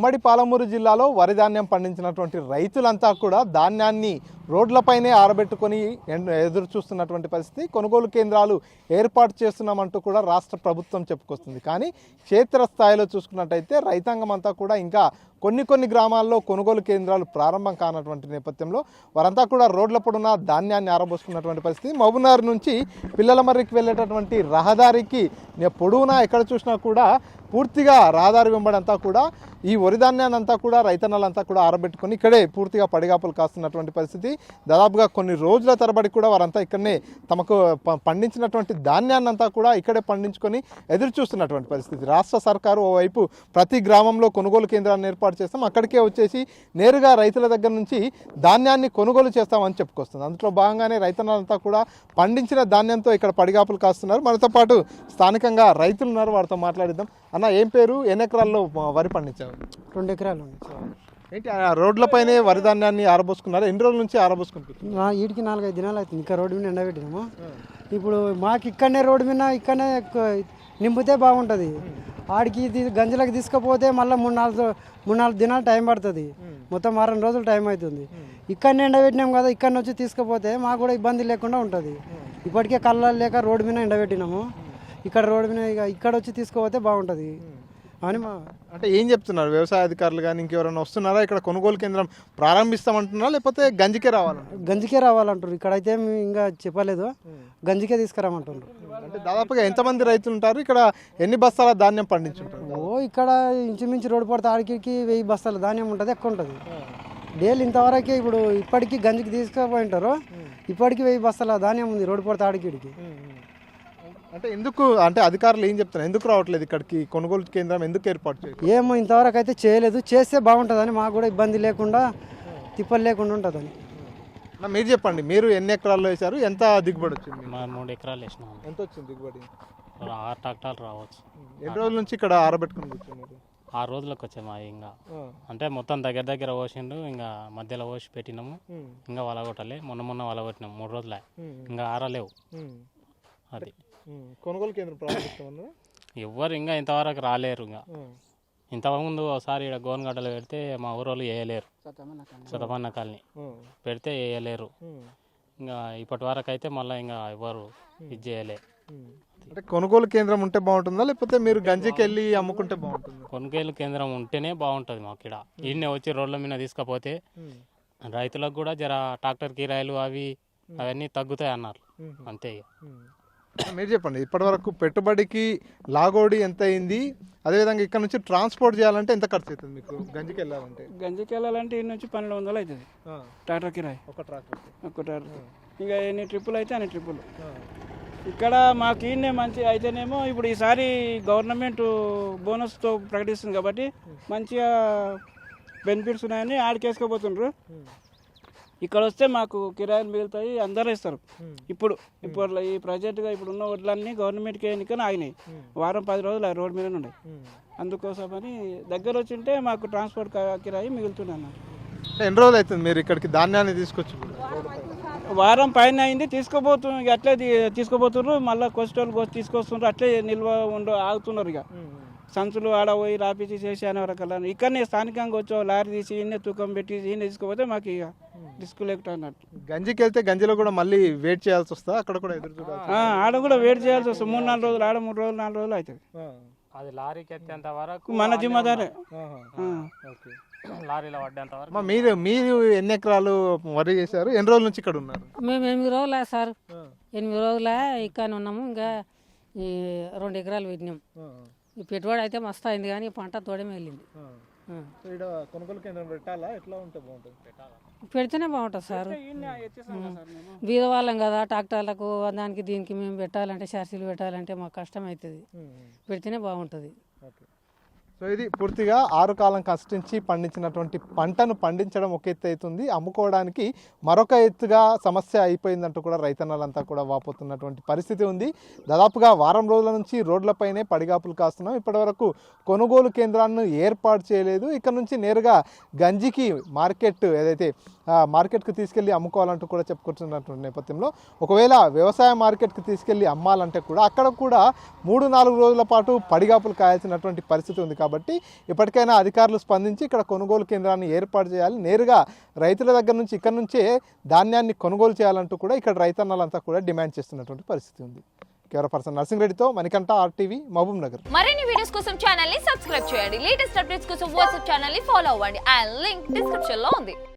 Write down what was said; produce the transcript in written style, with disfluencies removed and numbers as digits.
ఉమ్మడి పాలమూరు జిల్లాలో వరి ధాన్యం పండించినటువంటి రైతులంతా కూడా ధాన్యాన్ని రోడ్లపైనే ఆరబెట్టుకొని ఎదురు చూస్తున్నటువంటి పరిస్థితి. కొనుగోలు కేంద్రాలు ఏర్పాటు చేస్తున్నామంటూ కూడా రాష్ట్ర ప్రభుత్వం చెప్పుకొస్తుంది. కానీ క్షేత్రస్థాయిలో చూసుకున్నట్టయితే రైతాంగం అంతా కూడా ఇంకా కొన్ని గ్రామాల్లో కొనుగోలు కేంద్రాలు ప్రారంభం కానటువంటి నేపథ్యంలో వారంతా కూడా రోడ్ల పొడవున ధాన్యాన్ని ఆరబోసుకున్నటువంటి పరిస్థితి. మహబూబ్నగర్ నుంచి పిల్లలమర్రికి వెళ్ళేటటువంటి రహదారికి పొడవునా ఎక్కడ చూసినా కూడా పూర్తిగా రహదారి వెంబడంతా కూడా ఈ వరి ధాన్యాన్ని అంతా కూడా రైతన్నలంతా కూడా ఆరబెట్టుకొని ఇక్కడే పూర్తిగా పడిగాపులు కాస్తున్నటువంటి పరిస్థితి. దాదాపుగా కొన్ని రోజుల తరబడి కూడా వారంతా ఇక్కడనే తమకు పండించినటువంటి ధాన్యాన్ని అంతా కూడా ఇక్కడే పండించుకొని ఎదురు చూస్తున్నటువంటి పరిస్థితి. రాష్ట్ర సర్కారు ఓవైపు ప్రతి గ్రామంలో కొనుగోలు కేంద్రాన్ని ఏర్పాటు చేస్తాం, అక్కడికే వచ్చేసి నేరుగా రైతుల దగ్గర నుంచి ధాన్యాన్ని కొనుగోలు చేస్తామని చెప్పుకొస్తుంది. అందులో భాగంగానే రైతన్నలంతా కూడా పండించిన ధాన్యంతో ఇక్కడ పడిగాపులు కాస్తున్నారు. మనతో పాటు స్థానికంగా రైతులు ఉన్నారు, వారితో మాట్లాడిద్దాం. అన్న, ఏం పేరు, ఎన్ని ఎకరాల్లో వరి పండించారు? 2 ఎకరాలు. ఏంటి రోడ్లపైనే వరి ధాన్యాన్ని ఆరబోసుకున్నారు? ఎన్ని రోజుల నుంచి ఆరబోసుకుంటున్నారు? వీటికి 4-5 దినాలు అవుతుంది. ఇంకా రోడ్డు మీద ఎండబెట్టినాము. ఇప్పుడు మాకు ఇక్కడనే రోడ్డు మీద ఇక్కడనే నింపితే బాగుంటుంది. ఆడికి గంజలకు తీసుకపోతే మళ్ళీ 3-4 దినాలు టైం పడుతుంది. మొత్తం 6 రోజులు టైం అవుతుంది. ఇక్కడనే ఎండబెట్టినాం కదా, ఇక్కడి నుంచి తీసుకపోతే మాకు కూడా ఇబ్బంది లేకుండా ఉంటుంది. ఇప్పటికే కళ్ళ లేక రోడ్డు మీద ఎండబెట్టినాము. ఇక్కడ రోడ్డు మీద ఇక్కడ వచ్చి తీసుకుపోతే బాగుంటుంది అని అంటే ఏం చెప్తున్నారు వ్యవసాయ అధికారులు కానీ ఇంకెవరైనా వస్తున్నారా? ఇక్కడ కొనుగోలు కేంద్రం ప్రారంభిస్తామంటున్నారా లేకపోతే గంజికే రావాలంటారు? గంజికే రావాలంటారు. ఇక్కడైతే ఇంకా చెప్పలేదు, గంజికే తీసుకురామంటున్నారు. అంటే దాదాపుగా ఎంతమంది రైతులు ఉంటారు ఇక్కడ? ఎన్ని బస్తాల ధాన్యం పండించుంటారు? ఇక్కడ ఇంచుమించు రోడ్డు పడితే ఆడికి 1000 బస్తాల ధాన్యం ఉంటుంది, ఎక్కువ ఉంటుంది డైలీ. ఇంతవరకే ఇప్పుడు ఇప్పటికీ గంజికి తీసుకుపోయింటారు. ఇప్పటికీ 1000 బస్తాల ధాన్యం ఉంది రోడ్డు పడితే ఆడికి. అంటే ఎందుకు, అంటే అధికారులు ఏం చెప్తున్నారు, ఎందుకు రావట్లేదు ఇక్కడికి? కొనుగోలు కేంద్రం ఎందుకు ఏర్పాటు చేయలేదు? ఏమో ఇంతవరకు అయితే చేయలేదు. చేస్తే బాగుంటుందని, మాకు కూడా ఇబ్బంది లేకుండా తిప్పలు లేకుండా ఉంటుందని. మీరు చెప్పండి, మీరు ఎన్ని ఎకరాల్లో వేశారు, ఎంత దిగుబడి వచ్చింది? 3 ఎకరాలు వేసినాము. ఎంత వచ్చింది దిగుబడి? 6 ట్రాక్టర్లు రావచ్చు. ఎన్ని రోజుల నుంచి ఇక్కడ ఆరబెట్టుకుని కూర్చున్నారు? 6 రోజులకు వచ్చాము. ఇంకా అంటే మొత్తం దగ్గర పోసిండు, ఇంకా మధ్యలో పోసి పెట్టినాము. ఇంకా వలగొట్టాలి. మొన్న వలగొట్టినాము 3 రోజులే, ఇంకా ఆరలేవు. అది కొనుగోలు కేంద్రం ప్రారంభిస్తామన్నా ఎవ్వరు ఇంకా ఇంతవరకు రాలేరు. ఇంకా ఇంతకుముందు ఒకసారి ఇక్కడ గోనగడ్డలు పెడితే మా ఊరోళ్ళు వేయలేరు. సతమన్న కాలనీ పెడితే వేయలేరు. ఇంకా ఇప్పటి వరకు అయితే మళ్ళీ ఇంకా ఎవరు ఇది చేయలే. అంటే కొనుగోలు కేంద్రం ఉంటే బాగుంటుందా లేకపోతే మీరు గంజికి వెళ్ళి అమ్ముకుంటే బాగుంటుంది? కొనుగోలు కేంద్రం ఉంటేనే బాగుంటుంది మాకు. ఇక్కడ ఈయనే వచ్చి రోడ్ల మీద తీసుకపోతే రైతులకు కూడా జర ట్రాక్టర్ కిరాయిలు అవన్నీ తగ్గుతాయి అన్నారు. అంతే. మీరు చెప్పండి, ఇప్పటి వరకు పెట్టుబడికి లాగోడి ఎంత అయింది? అదేవిధంగా ఇక్కడ నుంచి ట్రాన్స్పోర్ట్ చేయాలంటే ఎంత ఖర్చు అవుతుంది మీకు? గంజికి వెళ్ళాలంటే ఈ నుంచి 1200 అవుతుంది ట్రాక్టర్ కిరాయి. ఒక ట్రాక్టర్ ఇంకా ఎన్ని ట్రిప్పులు అయితే అన్ని ట్రిప్పులు. ఇక్కడ మాకు ఈయనే మంచి అయితేనేమో ఇప్పుడు ఈసారి గవర్నమెంట్ బోనస్తో ప్రకటిస్తుంది కాబట్టి మంచిగా బెనిఫిట్స్ ఉన్నాయని ఆడికేసుకోబోతుండ్రు. ఇక్కడ వస్తే మాకు కిరాయిలు మిగులుతాయి, అందరూ ఇస్తారు. ఇప్పుడు ఈ ప్రజెంట్గా ఇప్పుడు ఉన్న వడ్లన్నీ గవర్నమెంట్కి ఎన్నికని ఆగినాయి. 10 రోజులు ఆ రోడ్డు మీదనే ఉన్నాయి. అందుకోసమని దగ్గర వచ్చి ఉంటే మాకు ట్రాన్స్పోర్ట్ కిరాయి మిగులుతుంది అన్నారు. ఎన్ని రోజులు అవుతుంది మీరు ఇక్కడికి ధాన్యాన్ని తీసుకొచ్చి? వారం పైన అయింది. తీసుకోబోతున్నారు, అట్లే తీసుకోబోతున్నారు. మళ్ళీ కొస్టోళ్ళు తీసుకొస్తున్నారు, అట్లే నిల్వ ఆగుతున్నారు. ఇక సంచులు ఆడ పోయి రాపిచ్చి చేసి అనే రకాల ఇక్కడనే స్థానికంగా వచ్చి లారీ తీసి ఈయన తూకం పెట్టి ఈయన తీసుకుపోతే మాకు ఇక రిస్క్ లేకుండా అన్నట్టు. గంజికి వెళ్తే గంజిలో కూడా మళ్ళీ వెయిట్ చేయాల్సి వస్తుంది, అక్కడ కూడా ఎదురు చూడాలి. ఆడ కూడా వెయిట్ చేయాల్సి వస్తుంది. 3-4 రోజులు, ఆడ 3 రోజులు 4 రోజులు అవుతుంది. అది లారీకి ఎత్తేంత వరకు మన జిమ్మదారే. లారీలో పడ్డేంత వరకు. మీరు ఎన్ని ఎకరాలు వరి చేశారు? ఎన్ని రోజుల నుంచి ఇక్కడ ఉన్నారు? మేము 8 రోజులే సార్. 8 రోజులే ఇక్కడ ఉన్నాము. ఇంకా 2 ఎకరాలు పెట్టినాం. ఈ పెట్టుబడి అయితే మస్తు అయింది కానీ పంట తోడమే వెళ్ళింది. కొనుగోలు కేంద్రం పెట్టాలా? ఎట్లా ఉంటే బాగుంటుంది? పెడితేనే బాగుంటుంది సార్. బీద వాళ్ళం కదా, ట్రాక్టర్లకు దానికి దీనికి మేము పెట్టాలంటే షార్సీలు పెట్టాలంటే మాకు కష్టం అవుతుంది. పెడితేనే బాగుంటుంది. సో ఇది పూర్తిగా 6 కాలం కష్టించి పండించినటువంటి పంటను పండించడం ఒక ఎత్తు అవుతుంది, అమ్ముకోవడానికి మరొక ఎత్తుగా సమస్య అయిపోయిందంటూ కూడా రైతన్నలంతా కూడా వాపోతున్నటువంటి పరిస్థితి ఉంది. దాదాపుగా వారం రోజుల నుంచి రోడ్లపైనే పడిగాపులు కాస్తున్నాం. ఇప్పటివరకు కొనుగోలు కేంద్రాన్ని ఏర్పాటు చేయలేదు. ఇక్కడ నుంచి నేరుగా గంజికి మార్కెట్ ఏదైతే మార్కెట్కి తీసుకెళ్ళి అమ్ముకోవాలంటూ కూడా చెప్పుకుంటున్నటువంటి నేపథ్యంలో ఒకవేళ వ్యవసాయ మార్కెట్కి తీసుకెళ్ళి అమ్మాలంటే కూడా అక్కడ కూడా 3-4 రోజుల పాటు పడిగాపులు కాయాల్సినటువంటి పరిస్థితి ఉంది. కాబట్టి కాబట్టి ఇప్పటికైనా అధికారులు స్పందించి ఇక్కడ కొనుగోలు కేంద్రాన్ని ఏర్పాటు చేయాలి, నేరుగా రైతుల దగ్గర నుంచి ఇక్కడ నుంచే ధాన్యాన్ని కొనుగోలు చేయాలంటూ కూడా ఇక్కడ రైతన్నలంతా కూడా డిమాండ్ చేస్తున్నటువంటి పరిస్థితి ఉంది. కెమెరా పర్సన్ నర్సింగ్ రెడ్డితో మణికంఠ, RTV, మహబూబ్ నగర్. మరిన్ని వీడియోస్ కోసం ఛానల్ ని సబ్స్క్రైబ్ చేయండి. లేటెస్ట్ అప్డేట్స్ కోసం వాట్సాప్ ఛానల్ ని ఫాలో అవ్వండి. ఆ లింక్ డిస్క్రిప్షన్ లో ఉంది.